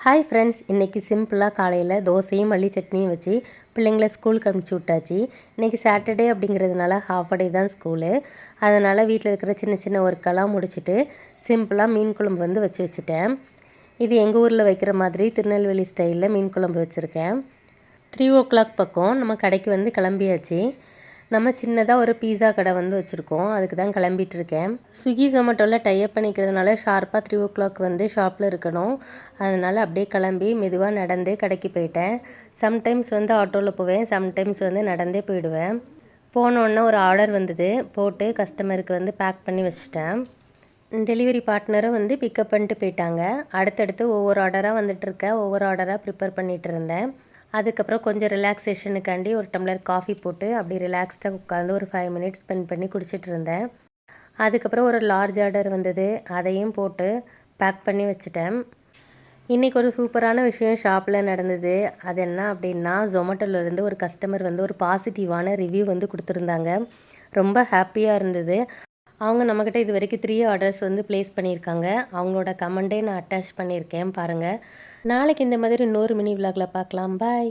Hi friends, இன்றைக்கி சிம்பிளாக காலையில் தோசையும் மல்லி சட்னியும் வச்சு பிள்ளைங்கள ஸ்கூலுக்கு அனுப்பிச்சி விட்டாச்சு. இன்றைக்கி சாட்டர்டே அப்படிங்கிறதுனால ஹாஃப் டே தான் ஸ்கூலு. அதனால் வீட்டில் இருக்கிற சின்ன சின்ன ஒர்க்கெல்லாம் முடிச்சுட்டு சிம்பிளாக மீன் குழம்பு வந்து வச்சுட்டேன். இது எங்கள் ஊரில் வைக்கிற மாதிரி திருநெல்வேலி ஸ்டைலில் மீன் குழம்பு வச்சுருக்கேன். 3 o'clock பக்கம் நம்ம கடைக்கு வந்து கிளம்பியாச்சு. நம்ம சின்னதாக ஒரு பீஸா கடை வந்து வச்சுருக்கோம். அதுக்கு தான் கிளம்பிட்டுருக்கேன். ஸ்விக்கி ஜொமேட்டோவில் டைப் பண்ணிக்கிறதுனால ஷார்ப்பாக 3 o'clock வந்து ஷாப்பில் இருக்கணும். அதனால் அப்படியே கிளம்பி மெதுவாக நடந்தே கடைக்கு போயிட்டேன். சம்டைம்ஸ் வந்து ஆட்டோவில் போவேன், சம்டைம்ஸ் வந்து நடந்தே போயிடுவேன். போனோடனே ஒரு ஆர்டர் வந்தது, போட்டு கஸ்டமருக்கு வந்து பேக் பண்ணி வச்சுட்டேன். டெலிவரி பார்ட்னரும் வந்து பிக்கப் பண்ணிட்டு போயிட்டாங்க. அடுத்தடுத்து ஒவ்வொரு ஆர்டராக வந்துட்டுருக்கேன், ஒவ்வொரு ஆர்டராக ப்ரிப்பேர் பண்ணிகிட்டு இருந்தேன். அதுக்கப்புறம் கொஞ்சம் ரிலாக்ஸேஷனுக்காண்டி ஒரு டம்ளர் காஃபி போட்டு அப்படி ரிலாக்ஸ்டாக உட்காந்து ஒரு 5 மினிட்ஸ் ஸ்பெண்ட் பண்ணி குடிச்சிட்டு இருந்தேன். அதுக்கப்புறம் ஒரு லார்ஜ் ஆர்டர் வந்தது, அதையும் போட்டு பேக் பண்ணி வச்சுட்டேன். இன்றைக்கி ஒரு சூப்பரான விஷயம் ஷாப்பில் நடந்தது. அது என்ன அப்படின்னா, ஜொமேட்டோலேருந்து ஒரு கஸ்டமர் வந்து ஒரு பாசிட்டிவான ரிவ்யூ வந்து கொடுத்துருந்தாங்க. ரொம்ப ஹாப்பியாக இருந்தது. அவங்க நம்மக்கிட்ட இது வரைக்கும் 3 ஆர்டர்ஸ் வந்து ப்ளேஸ் பண்ணியிருக்காங்க. அவங்களோட கமெண்ட்டே நான் அட்டாச் பண்ணியிருக்கேன் பாருங்கள். நாளைக்கு இந்த மாதிரி இன்னொரு மினி விலாகில் பார்க்கலாம். பாய்.